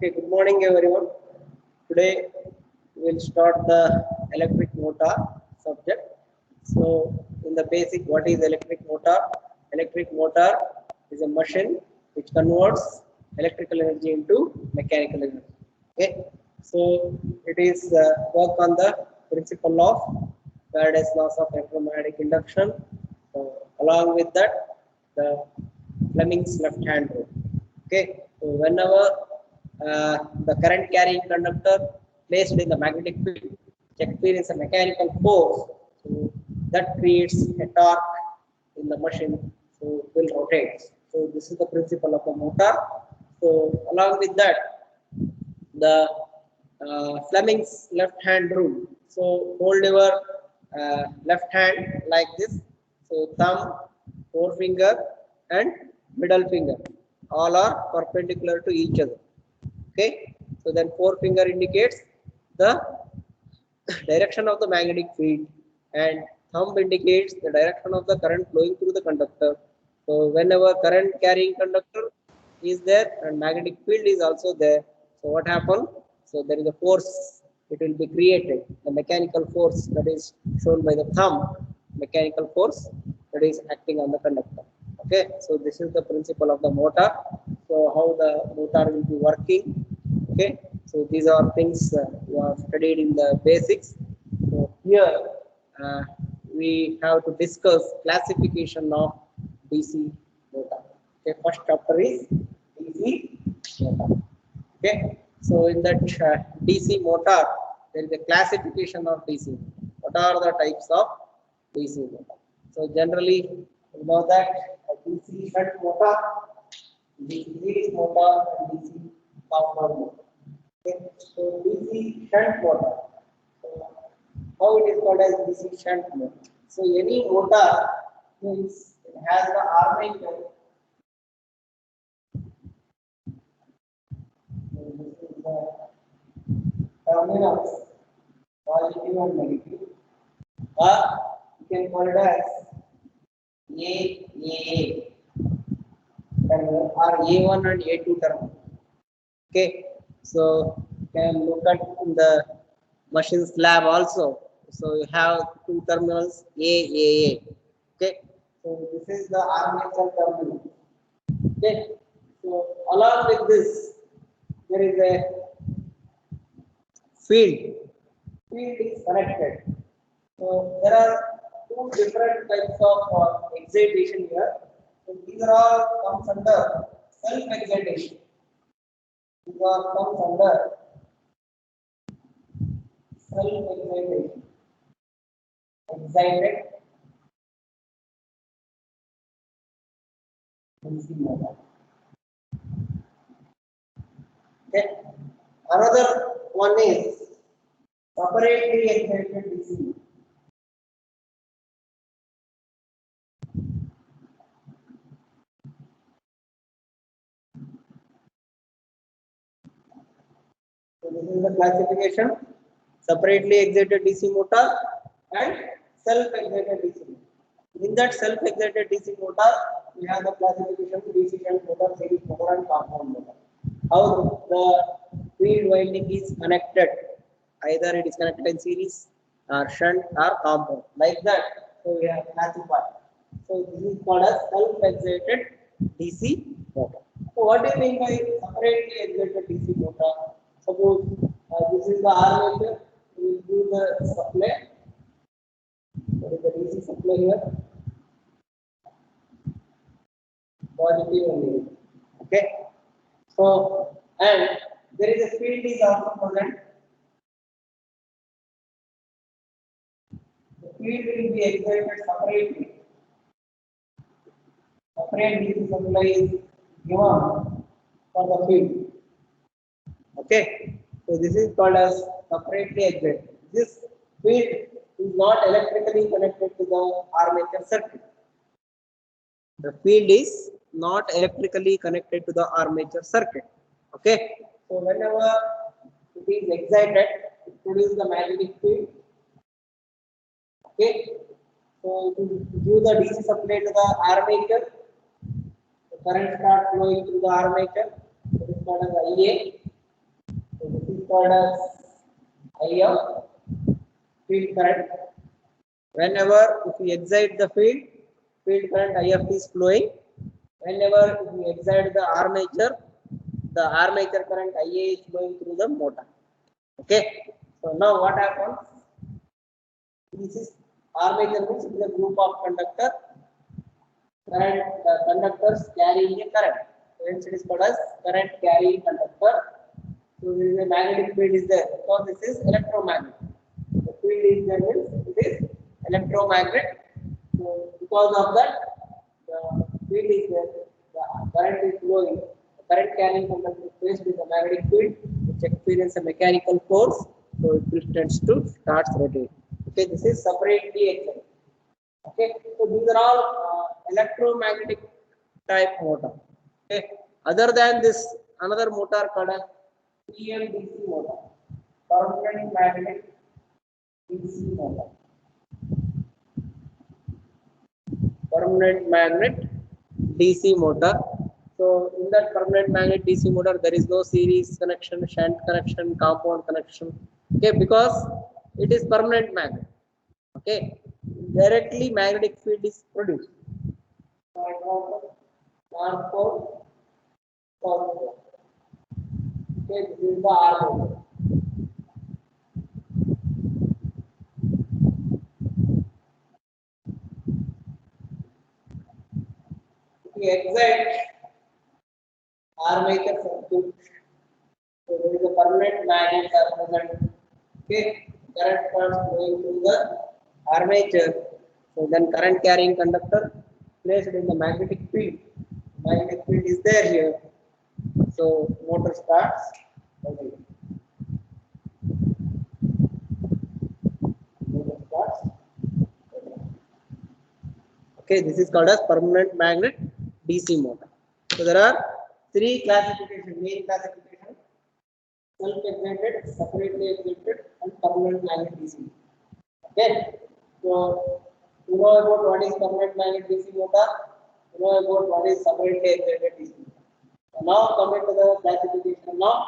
Okay, good morning everyone. Today we'll start the electric motor subject. So, in the basic, what is electric motor? Electric motor is a machine which converts electrical energy into mechanical energy. Okay, so it is work on the principle of Faraday's laws of electromagnetic induction. So, along with that, the Fleming's left-hand rule. Okay, so whenever the current carrying conductor placed in the magnetic field experience a mechanical force, so that creates a torque in the machine, so it will rotate. So this is the principle of the motor. So along with that, the Fleming's left hand rule. So hold your left hand like this. So thumb, forefinger, and middle finger all are perpendicular to each other. Okay. So then forefinger indicates the direction of the magnetic field, and thumb indicates the direction of the current flowing through the conductor. So whenever current carrying conductor is there and magnetic field is also there, so what happens? So there is a force, it will be created, the mechanical force that is shown by the thumb, mechanical force that is acting on the conductor. Okay, so this is the principle of the motor. So how the motor will be working. Okay, so these are things you have studied in the basics. So here we have to discuss classification of DC motor. Okay, first chapter is DC motor. Okay, so in that DC motor, there is a classification of DC. What are the types of DC motor? So generally, you know that DC shunt motor, DC series motor, and DC compound motor. Okay, so DC shunt motor. So how it is called as DC shunt motor? So any motor means it has the armature. So this is the terminals, positive and negative. Or you can call it as AAA terminal or A1 and A2 terminal. Okay, so you can look at in the machine's lab also. So you have two terminals AAA. Okay, so this is the armature terminal. Okay, so along with this, there is a field. Field is connected. So there are two different types of excitation here. So these are all comes under self-excitation. These are comes under self-excitation. Excited DC motor. Okay. Another one is separately excited DC. So this is the classification: separately excited DC motor and self-excited DC motor. In that self-excited DC motor, we have the classification DC shunt motor, series motor, and compound motor. How the field winding is connected, either it is connected in series or shunt or compound, like that. So we have classified. So this is called as self-excited DC motor. So what do you mean by separately excited DC motor? Suppose this is the armature, we will do the supply. What is the DC supply here? Positive and negative. Okay. So, and there is a field is also present. The field will be excited separately. Separate DC supply is given for the field. Okay. So this is called as separately excited. This field is not electrically connected to the armature circuit. The field is not electrically connected to the armature circuit. Okay. So whenever it is excited, it produces the magnetic field. Okay. So to give the DC supply to the armature, the current starts flowing through the armature. It is called as IA. called as IF, field current. Whenever if we excite the field current IF is flowing. Whenever if we excite the armature current IA is flowing through the motor. Okay. So now what happens? This is armature means it is a group of conductor. Current conductors carrying a current. Hence it is called as current carrying conductor. So there is a magnetic field is there because this is electromagnet. The field is there means it is electromagnet. So because of that, the field is there, the current is flowing. The current carrying conductor is placed in the magnetic field, which experiences a mechanical force, so it tends to start rotating. Okay, this is separately excited. Okay, so these are all electromagnetic type motor. Okay, other than this, another motor called as PMDC motor, permanent magnetic DC motor. Permanent magnet DC motor. So in that permanent magnet DC motor, there is no series connection, shunt connection, compound connection. Okay, because it is permanent magnet. Okay, directly magnetic field is produced. North pole, south pole. Okay, this is the armature. We excite armature circuit. So there is a permanent magnet are present. Okay, current starts flowing through the armature. So then current carrying conductor placed in the magnetic field. Magnetic field is there here. So motor starts. Okay. Motor starts. Okay, this is called as permanent magnet DC motor. So there are three classifications, main classification: self-excited, separately excited, and permanent magnet DC. Okay, so you know about what is permanent magnet DC motor, you know about what is separately excited DC motor. So now coming to the classification of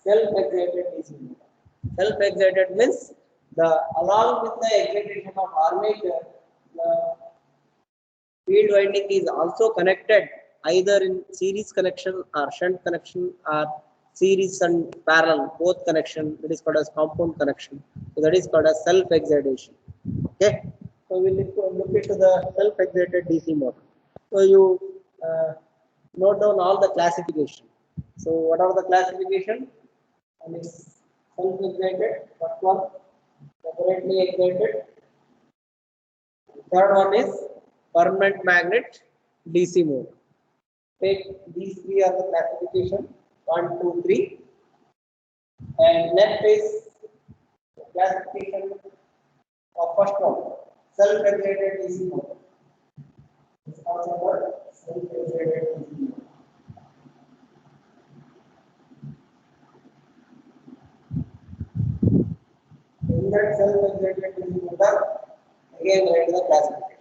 self-excited DC motor. Self-excited means along with the excitation of armature, the field winding is also connected either in series connection or shunt connection or series and parallel both connection. That is called as compound connection. So that is called as self-excitation. Okay. So we will look into the self-excited DC motor. So you note down all the classification. So what are the classification? And it's self-excited. First one, separately excited. Third one is permanent magnet DC motor. Take these three are the classification 1, 2, 3, and left is the classification of first one, self-excited DC motor. It's also called self-excited DC motor. In that self-excited DC motor, again write the classification.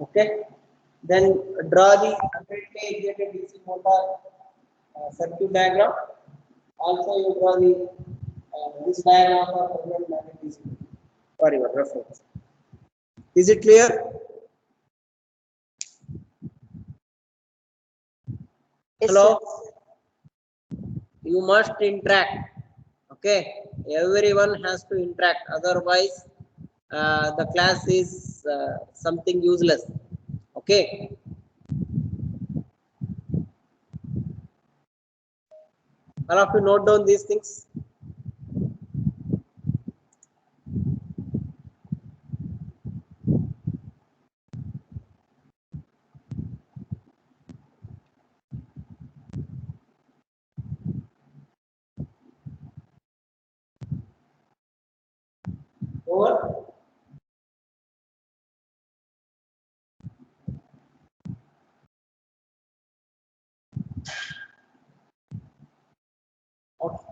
Okay. Then draw the separately excited DC motor circuit diagram. Also, you draw the this diagram for permanent magnet DC motor for your reference. Is it clear? Yes, hello. Sir. You must interact. Okay. Everyone has to interact. Otherwise, the class is something useless. Okay. All of you note down these things. Over. Okay.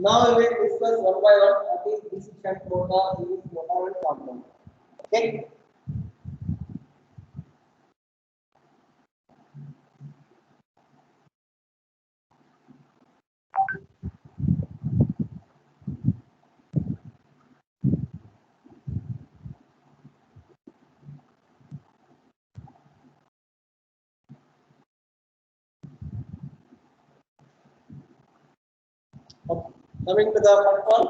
Now we will discuss one by one what is DC shunt motor, series motor, and compound. Okay. Coming to the first one,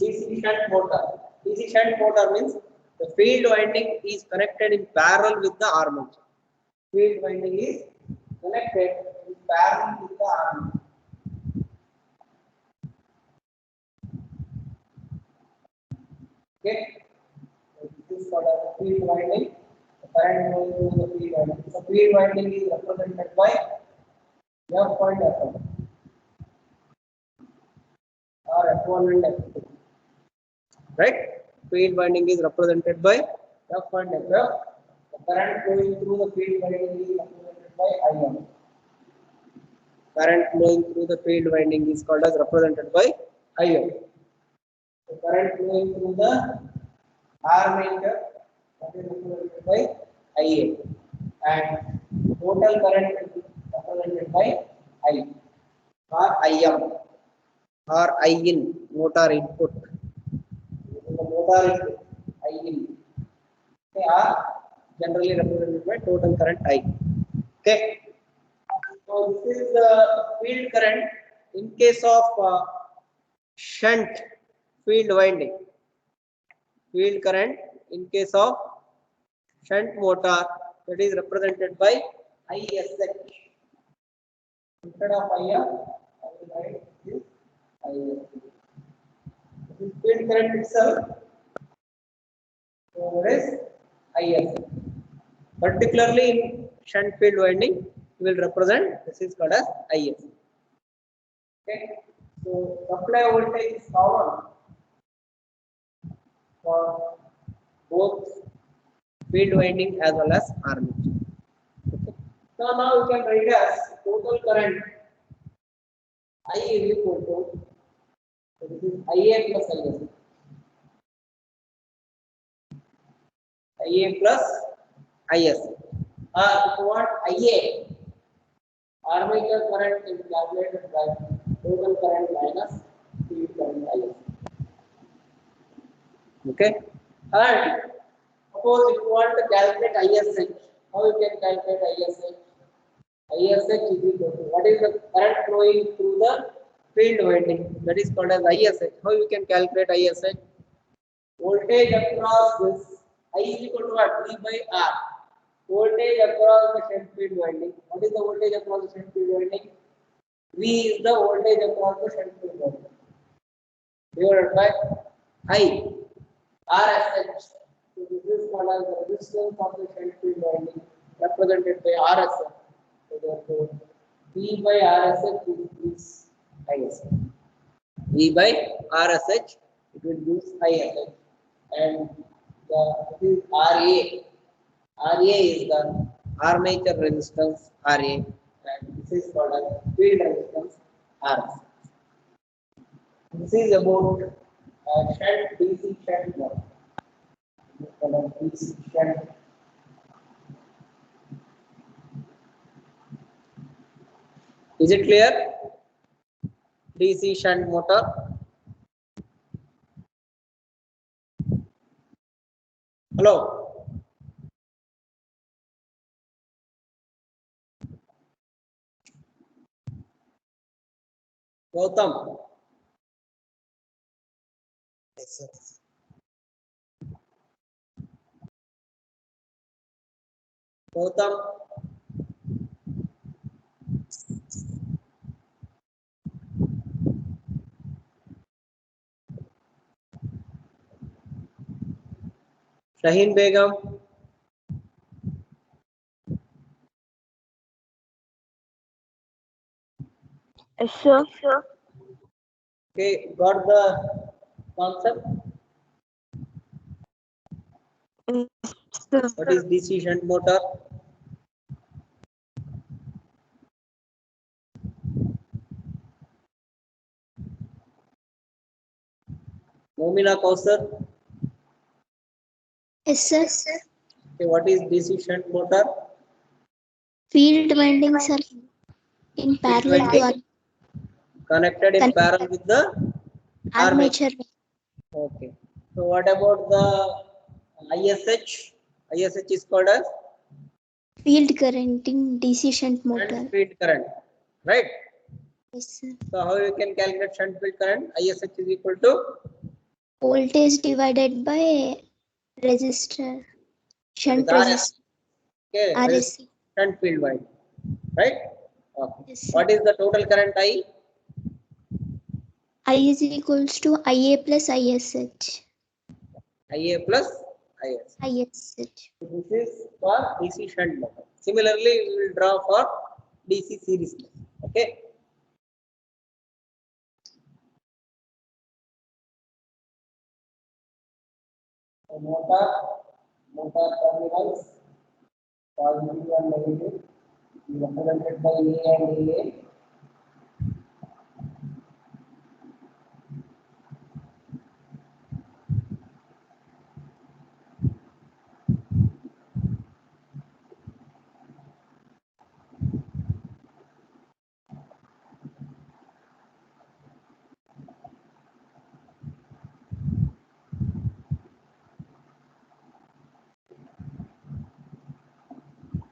DC shunt motor. DC shunt motor means the field winding is connected in parallel with the armature. Field winding is connected in parallel with the armature. Okay, so this is called as field winding. The current going through the field winding. So field winding is represented by F1 and F1, or F1 and F2. Right? Field winding is represented by F1 and F. The current flowing through the field winding is represented by IM. Current flowing through the field winding is called as represented by IM. The current flowing through the armature, that is represented by IA, and total current is represented by I or IM or IN, motor input. The motor input IN, they are generally represented by total current I. Okay. So this is the field current in case of shunt field winding. Field current in case of shunt motor, that is represented by ISH. Instead of IR, I will write this ISH. This is field current itself. So what is ISH? Particularly in shunt field winding, we will represent, this is called as IS. Okay. So supply voltage is common for both field winding as well as armature. Okay. So now we can write as total current I is equal to, so this is IA plus IS. IA plus IS. If you want IA, armature current is calculated by total current minus field current IS. Okay. And suppose if you want to calculate ISH, how you can calculate ISH? ISH is equal to what is the current flowing through the field winding, that is called as ISH. How you can calculate ISH? Voltage across this I is equal to what? V by R. Voltage across the shunt field winding. What is the voltage across the shunt field winding? V is the voltage across the shunt field winding. Divided by I, RSH. So this is called as the resistance of the shunt field winding, represented by RSH. So therefore, V by RSH is ISH. V by RSH, it will use ISH. And this is RA. RA is the armature resistance RA, and this is called as field resistance RS. This is about shunt DC shunt motor. This is called as DC shunt. Is it clear? DC shunt motor. Hello. Gautam. Yes, sir. Gautam. Shaheen Begum. Yes, sir. Okay, got the concept? Yes, What is DC shunt motor? Momina Kausar. Yes, sir. Okay, what is DC shunt motor? Field windings are in parallel to winding connected in parallel with the armature. armature. Okay. So what about the ISH? ISH is called as Field current in DC shunt motor. field current, right? Yes, sir. So how you can calculate shunt field current? ISH is equal to Voltage divided by resistor. Shunt RS. resistor. Okay, RSC. shunt field winding, right? Okay. Yes, sir. What is the total current I? I is equals to IA plus ISH. IA plus IS. ISH. This is for DC shunt motor. Similarly, we will draw for DC series motor. Okay. So motor terminals, positive and negative, represented by A and AA.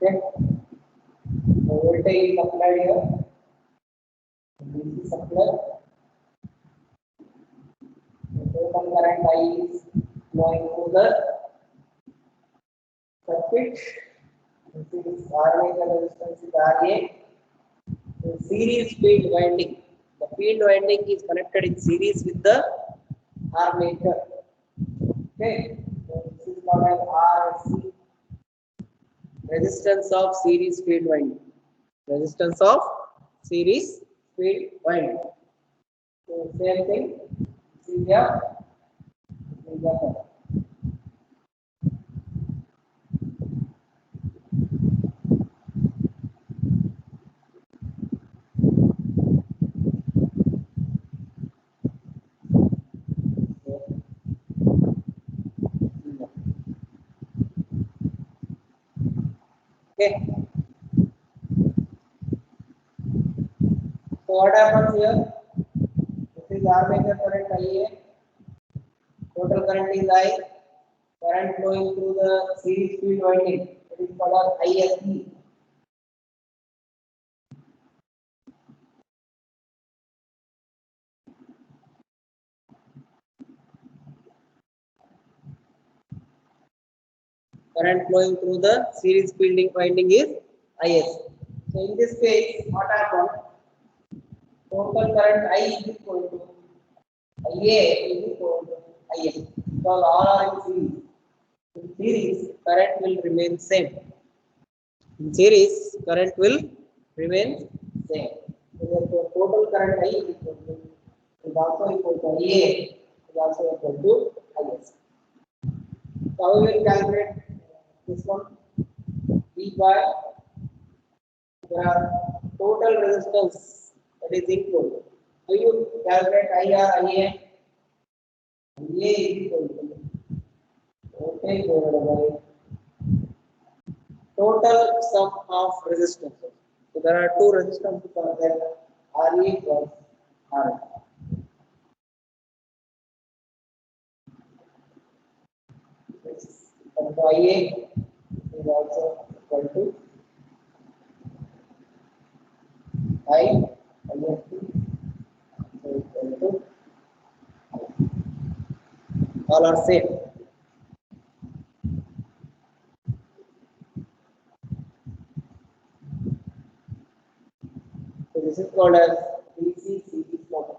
Okay. The voltage is applied here. DC supply. The total current I is flowing through the circuit. This is armature resistance is RA. The series field winding. The field winding is connected in series with the armature. Okay. So this is called as RSC. Resistance of series field winding. Resistance of series field winding. So same thing. See here. Okay. So what happens here? This is armature current IA. Total current is I. Current flowing through the series field winding. It is called as ISE. Current flowing through the series fielding winding is IS. So in this case, what happened? Total current I is equal to IA is equal to IS. Because all are in series. In series, current will remain same. In series, current will remain same. So therefore, total current I is equal to is also equal to IA is also equal to IS. So how we will calculate this one? V by the total resistance that is equal. So you calculate IR, IA. IA is equal to voltage divided by total sum of resistances. So there are two resistances are there, RE plus RL. So IA is also equal to I, IST is equal to all are same. So this is called as DC series motor.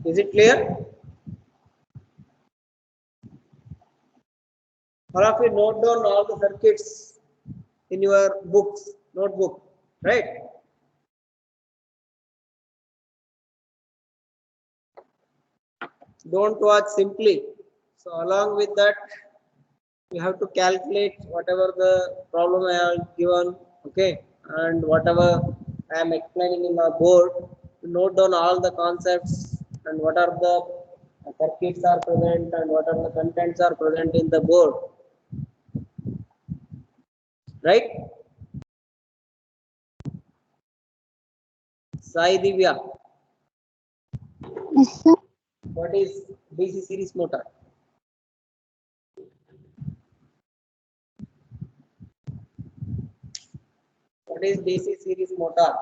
Is it clear? All of you note down all the circuits in your books, notebook, right? Don't watch simply. So along with that, you have to calculate whatever the problem I have given, okay, and whatever I am explaining in the board. Note down all the concepts and what are the circuits are present and what are the contents are present in the board, right? Sai Divya, Yes, sir. what is DC series motor? What is DC series motor?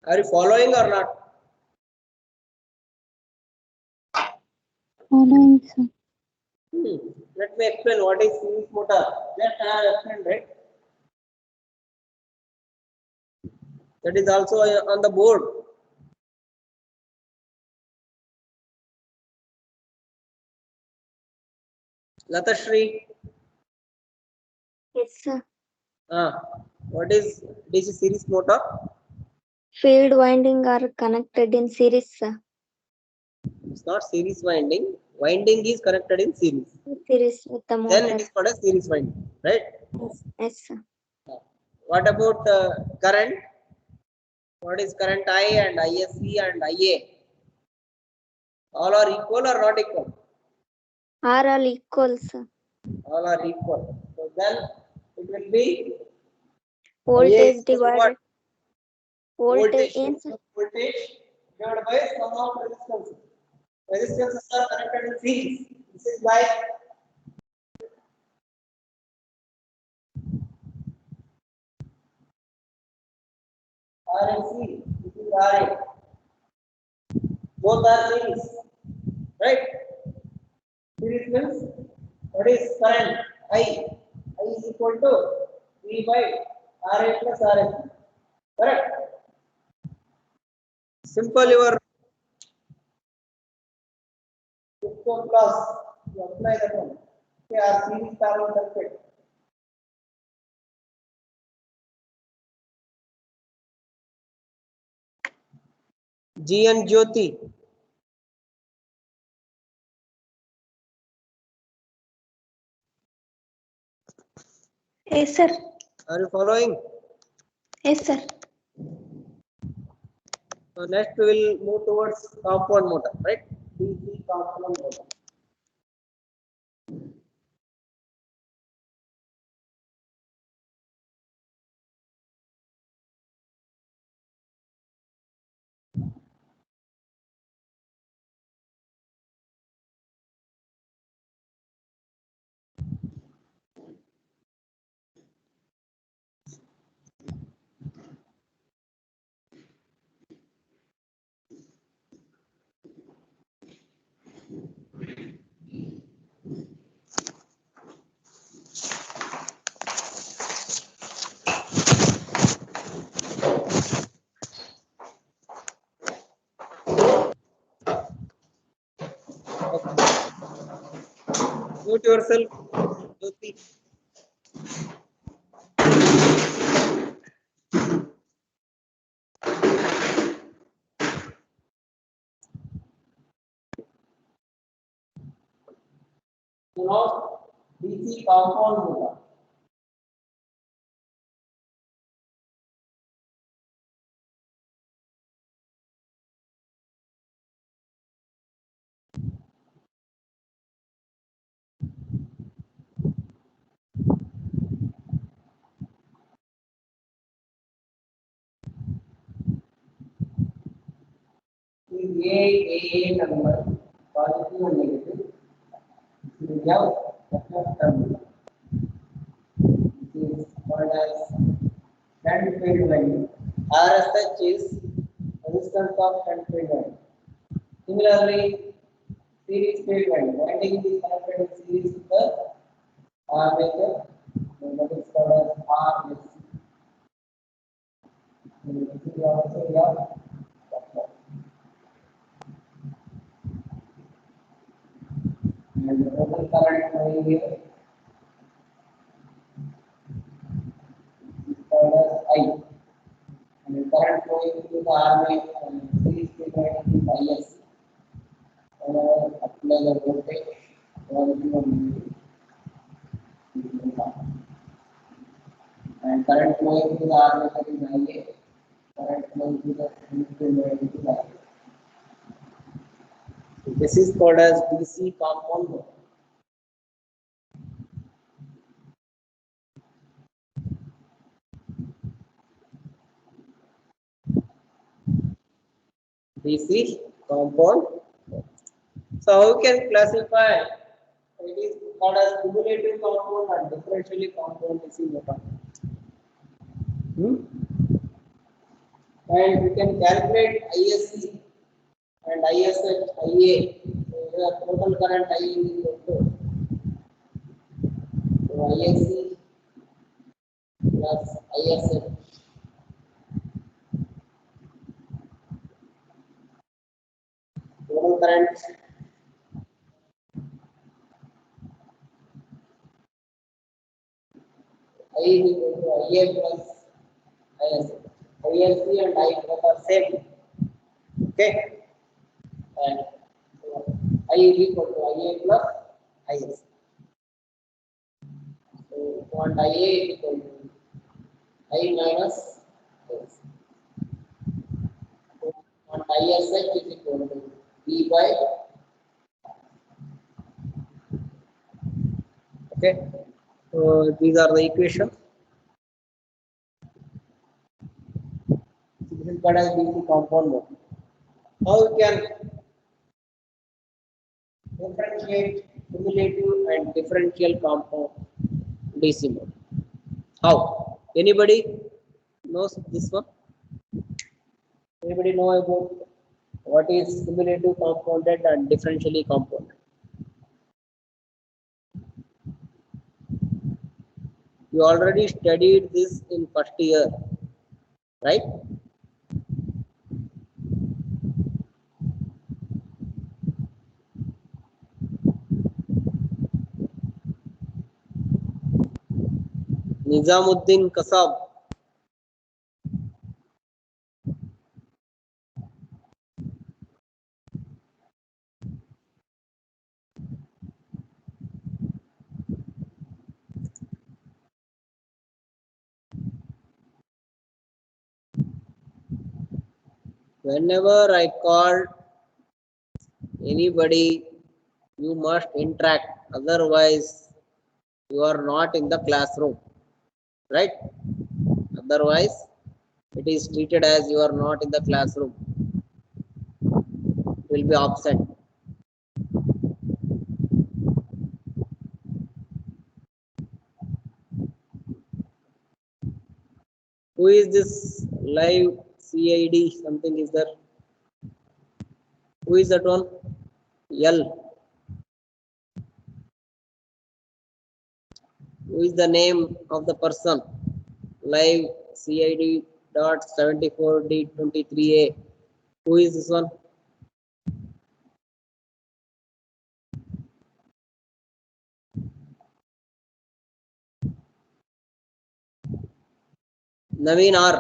Are you following or not? Following, sir. Let me explain what is series motor. Just I have explained, right? That is also on the board. Latashri, Yes, sir. what is DC series motor? Field winding are connected in series, sir. It's not series winding. Winding is connected in series. Series with the Then motor. it is called a series winding, right? Yes, sir. What about current? What is current I and ISC and IA? All are equal or not equal? Are all equal, sir. All are equal. So then it will be IA Voltage is equal to what? Voltage Voltage. in, sir. Voltage divided by sum of resistance. Resistances are connected in series. This is like R and C. This is RA. Both are series, right? Series means what is current? I. I is equal to V by RA plus RS. Correct? Simple your Cisco plus. You apply that one. Okay, our series parallel circuit. G and Jyoti. Yes, sir. Are you following? Yes, sir. So next we will move towards compound motor, right? DC compound motor. Mute yourself, Jyoti. So now DC compound motor. Is AA number positive and negative. This is F terminal. It is called as shunt field winding. RSH is resistance of shunt field winding. Similarly, series field winding. Winding is connected in series with the armature. That is called as RSC. This is also your and the total current flowing here is called as I. And the current flowing through the armature and series field winding is IS. Apply the voltage and current flowing through the armature is IA. Current flowing through the series field winding is IA. This is called as DC compound motor. DC compound. So how we can classify it is called as cumulative compound and differentially compound DC motor. And we can calculate ISC and ISH, IA. So the total current IA is equal to ISC plus ISH. Total current I is equal to IA plus ISH. ISC and I both are same. Okay. And I is equal to IA plus ISC. So want IA is equal to I minus ISC. And ISH is equal to V by. Okay. So these are the equations. This is called as DC compound mode. How we can differentiate cumulative and differential compound DC mode? How? Anybody knows this one? Anybody know about what is cumulative compounded and differentially compounded? You already studied this in first year, right? Nizamuddin Kasab. Whenever I call anybody, you must interact, otherwise you are not in the classroom, right? Otherwise it is treated as you are not in the classroom, will be absent. Who is this live CID? Something is there. Who is that one? L. Who is the name of the person? Live CID dot 74D23A. Who is this one? Naveen R.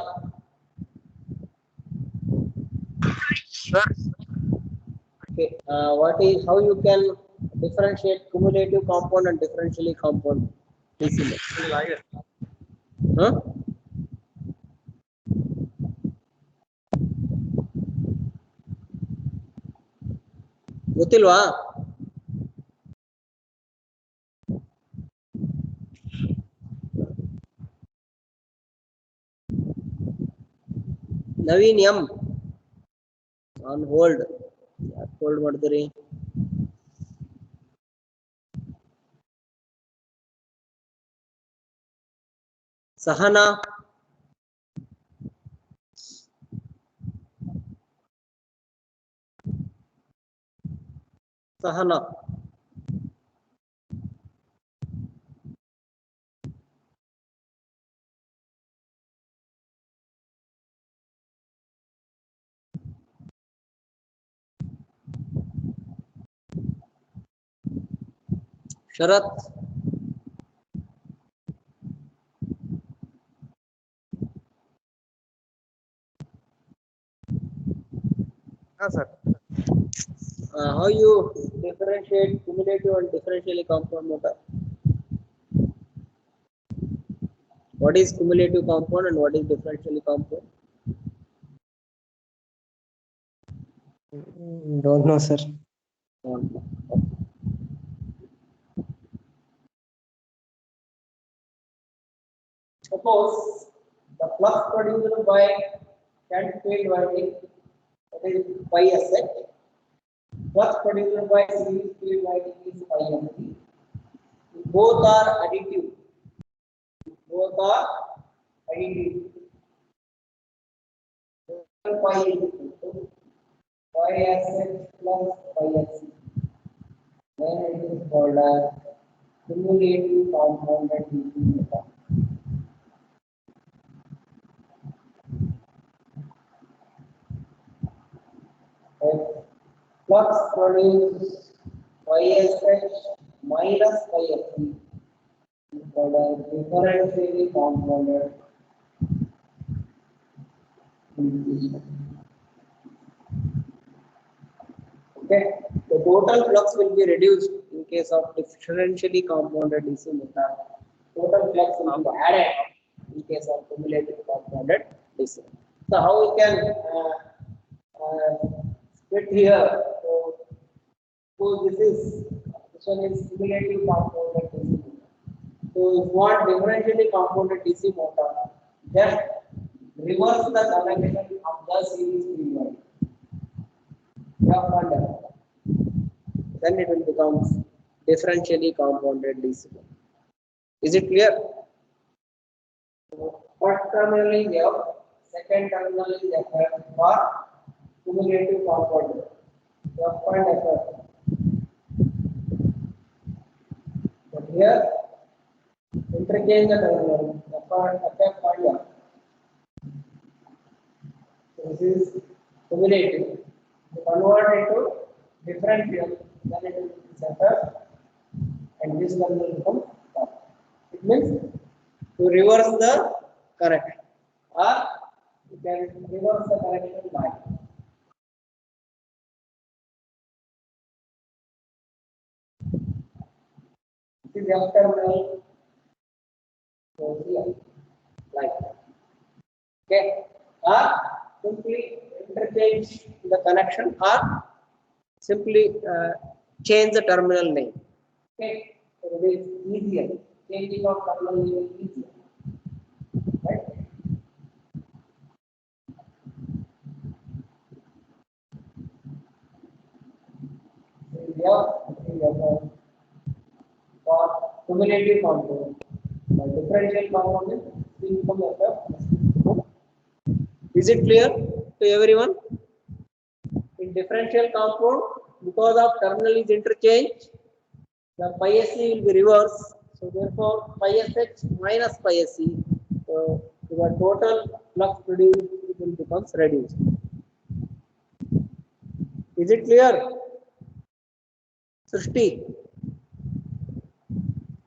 Okay. What is, how you can differentiate cumulative compound and differentially compound? Huh? ಗೊತ್ತಿಲ್ವಾ? Naveen M on hold. ಯಾಕೆ hold ಮಾಡಿದ್ರಿ? ಸಹನಾ, ಸಹನಾ, ಶರತ್, sir. how you differentiate cumulative and differentially compound motor? What is cumulative compound and what is differentially compound? Don't know, sir. Suppose the flux produced by shunt field winding, that is pi SH. Flux produced by series field winding is pi MP. both are additive. Both are additive. Pi is equal to pi SH plus pi SC. Then it is called as cumulative compounded DC motor. If flux produced pi SH minus pi SC is called as differentially compounded DC motor. Okay, the total flux will be reduced in case of differentially compounded DC motor. Total flux will be added in case of cumulative compounded DC. So how we can split here? So this one is cumulative compounded DC motor. So if you want differentially compounded DC motor, just reverse the connection of the series field line. Then it will become differentially compounded DC. Is it clear? First terminal is F, second terminal is FF for cumulative compounded. F and FF. But here, interchange the terminal F and FF and F. So this is cumulative. To convert into differential, then it will be FF and this one will become F. It means to reverse the correction, or you can reverse the correction by this is F terminal. So here, like that. Okay, or simply interchange the connection, or simply change the terminal name. Okay, so it is easier. Changing of terminal name is easier. Right? For cumulative compound, differential compound is become FF. Is it clear to everyone? In differential compound, because of terminal is interchange, the pi SC will be reversed. So therefore, pi SH minus pi SC. So the total flux produced will becomes reduced. Is it clear? Srishti,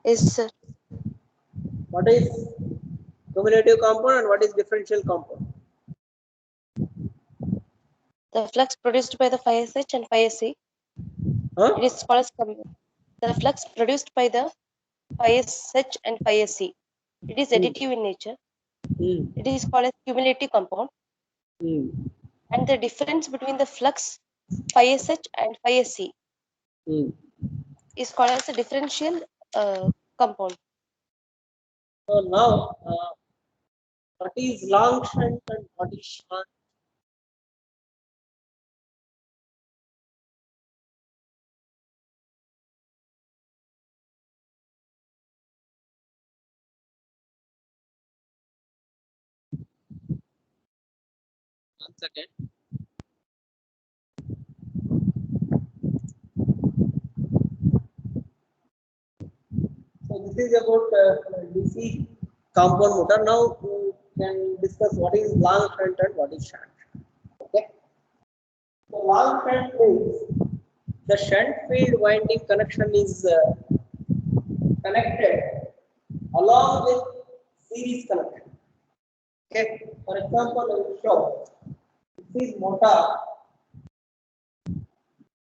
Yes, sir. what is cumulative compound and what is differential compound? The flux produced by the phi SH and phi SC, Huh? it is called as the flux produced by the phi SH and phi SC. It is additive in nature. It is called as cumulative compound. And the difference between the flux phi SH and phi SC is called as a differential compound. So now, what is long shunt and what is short? Once again. So this is about DC compound motor. Now we can discuss what is long shunt and what is shunt. Okay. So long shunt means the shunt field winding connection is connected along with series connection. Okay. For example, I will show this is motor.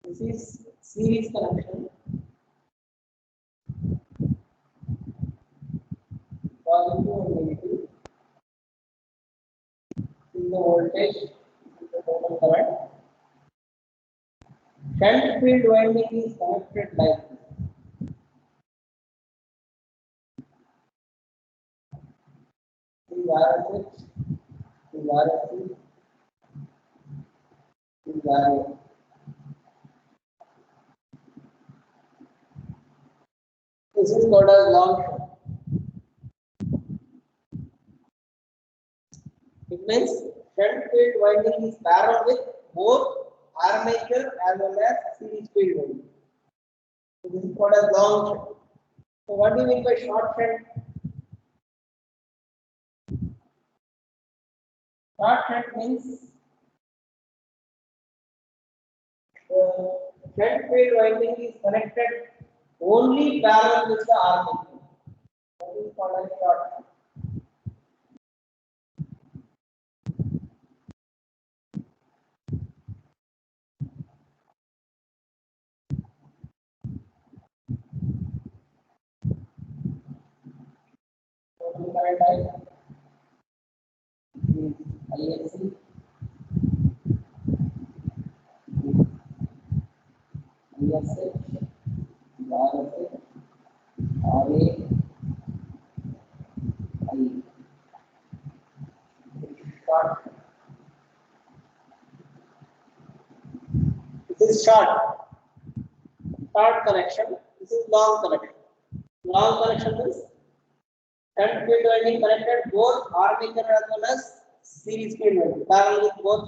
This is series connection. Positive and negative. In the voltage, in the total current. Shunt field winding is connected like this. This is RSH, this is RSC, this is RA. This is called as long shunt. It means shunt field winding is parallel with both armature as well as series field winding. So this is called as long shunt. So what do you mean by short shunt? Short shunt means shunt field winding is connected only parallel with the armature. That is called as short shunt. Total current I is ISC ISH RSH RA I short. This is short connection. This is long connection. Long connection means shunt field winding connected both armature as well as series field winding parallel with both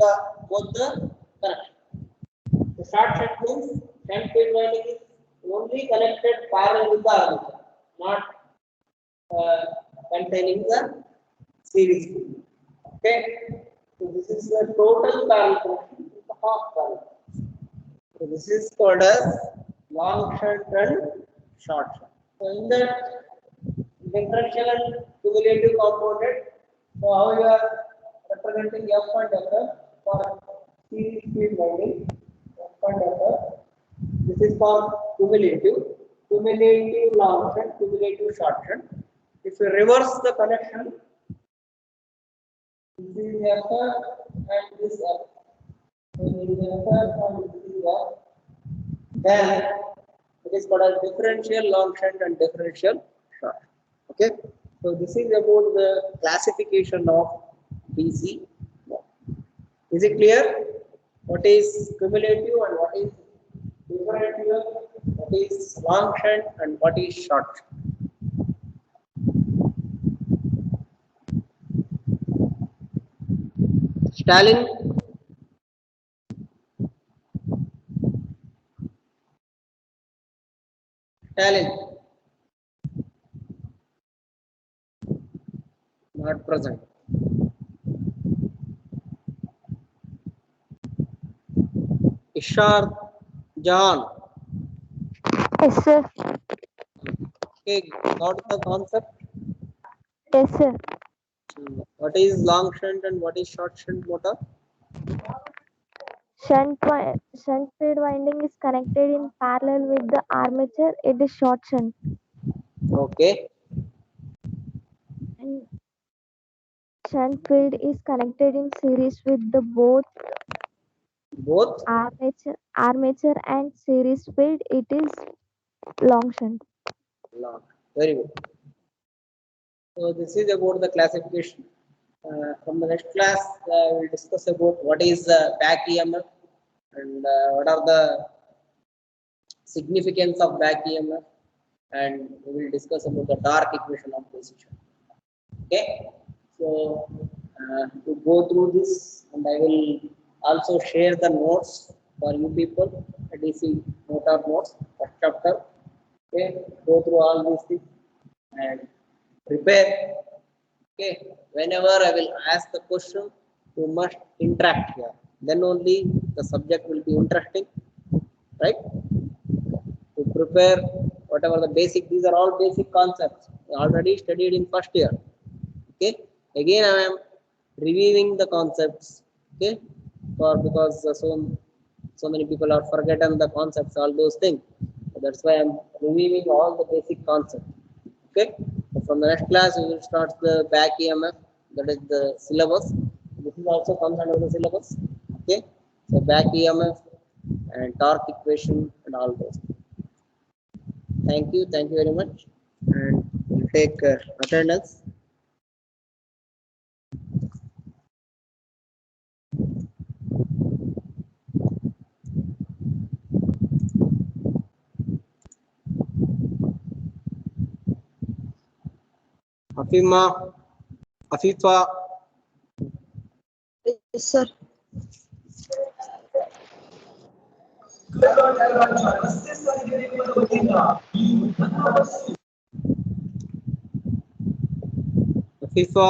the connection. The short shunt means shunt field winding is only connected parallel with the armature, not containing the series field. Okay, so this is the total parallel connection. This is the half parallel. So this is called as long shunt and short shunt. So in that differential and cumulative component, so how you are representing F and F for series field winding, F and F. This is for cumulative long shunt, cumulative short shunt. If you reverse the connection, this is F and this F. So this is F and this is F. Then it is called as differential long shunt and differential short. Okay, so this is about the classification of DC. Is it clear? What is cumulative and what is differential? What is long shunt and what is short shunt? Stalin? Stalin? Not present. Ishar John. Yes, sir. Okay, got the concept? Yes, sir. What is long shunt and what is short shunt motor? Shunt field winding is connected in parallel with the armature. It is short shunt. Okay. And shunt field is connected in series with the both armature and series field. It is long shunt. Long. Very good. So this is about the classification. From the next class, we'll discuss about what is back EMF and what are the significance of back EMF, and we will discuss about the torque equation of position. Okay, so to go through this, and I will also share the notes for you people, DC motor notes, first chapter. Okay, go through all these things and prepare. Okay, whenever I will ask the question, you must interact here. Then only the subject will be interesting, right? To prepare whatever the basic, these are all basic concepts already studied in first year. Okay, again I am reviewing the concepts. Okay, for because so many people are forgotten the concepts, all those things. So that's why I'm reviewing all the basic concepts. Okay, so from the next class we will start the back EMF, that is the syllabus. This is also comes under the syllabus. Okay, so back EMF and torque equation and all those. Thank you very much, and we'll take attendance. Afima, Afifa, Yes, sir. Afifa,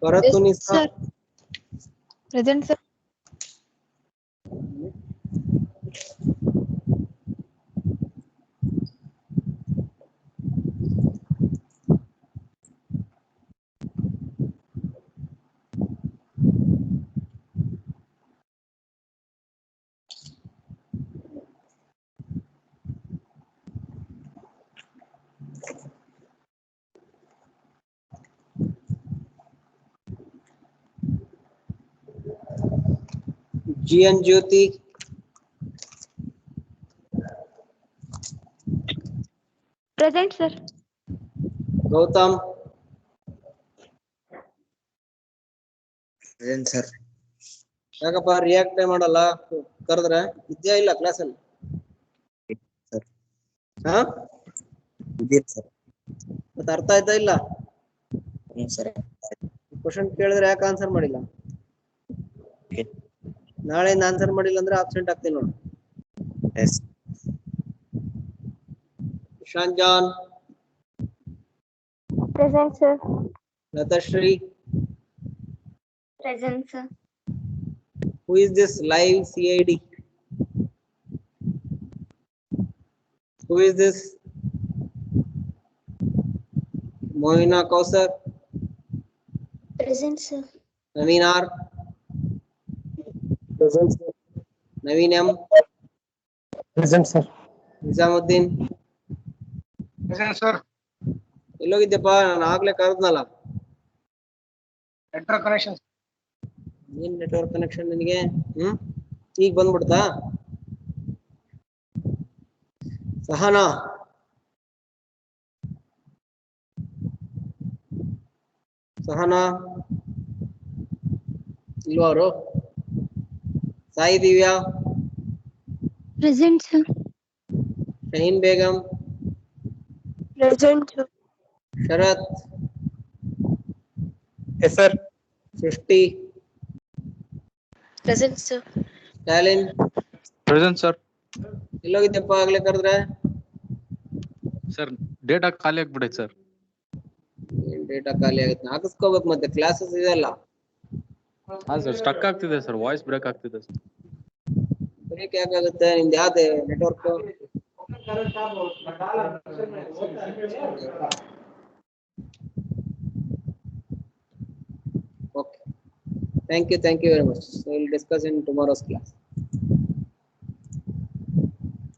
Baratunisa, sir. Present, sir. Jian Jyoti, Present, sir. Gautam, present sir. ಯಾಕಪ್ಪ react ಮಾಡಲ್ಲ ಕರೆದ್ರೆ ಇದ್ಯಾ ಇಲ್ಲ ಕ್ಲಾಸಲ್ಲಿ? Sir ಹಾ ಇದೀರಿ sir. ಮತ್ತೆ ಅರ್ಥ ಆಯ್ತಾ ಇಲ್ಲ? ಹ್ಞೂ ಸರ್. ಕ್ವಶನ್ ಕೇಳಿದ್ರೆ ಯಾಕೆ ಆನ್ಸರ್ ಮಾಡಿಲ್ಲ? ನಾಳೆಯಿಂದ ಆನ್ಸರ್ ಮಾಡಿಲ್ಲ ಅಂದ್ರೆ ಆಬ್ಸೆಂಟ್ ಆಗ್ತೀನಿ ನೋಡಿ. S. Ishan John, Present, sir. Latashri, Present, sir. who is this live CID? Who is this? Mohina Kausar, Present, sir. Naveen R, present sir. Naveen M, present sir. Nizamuddin. Present sir. ಎಲ್ಲೋಗಿದ್ದೆಪ್ಪ? ನಾನು ಆಗ್ಲೇ ಕರೆದ್ನಲ್ಲ. Network connection. ಏನ್ network connection ನಿನಗೆ? ಈಗ ಬಂದ್ಬಿಡ್ತಾ? ಸಹನಾ, ಸಹನಾ ಇಲ್ವಾ ಅವರು? Sai Divya, Present, sir. Shaheen Begum, Present, sir. Sharath, yes sir. Srishti, Present, sir. Stalin. Present sir. ಎಲ್ಲೋಗಿದ್ದೆಪ್ಪ ಆಗ್ಲೇ ಕರೆದ್ರೆ? ಸರ್ ಡೇಟಾ ಖಾಲಿ ಆಗ್ಬಿಡೈತೆ ಸರ್. ಏನ್ ಡೇಟಾ ಖಾಲಿ ಆಗುತ್ತೆ? ಹಾಕಿಸ್ಕೋಬೇಕು ಮತ್ತೆ, ಕ್ಲಾಸಸ್ ಇದೆಲ್ಲ. ಹಾ ಸರ್, ಸ್ಟಕ್ ಆಗ್ತಿದೆ ಸರ್, ವಾಯ್ಸ್ ಬ್ರೇಕ್ ಆಗ್ತಿದೆ ಸರ್. ಬ್ರೇಕ್ ಯಾಕಾಗುತ್ತೆ? ನಿಮ್ದು ಯಾವ್ದು network? Okay. Thank you very much. So we'll discuss in tomorrow's class.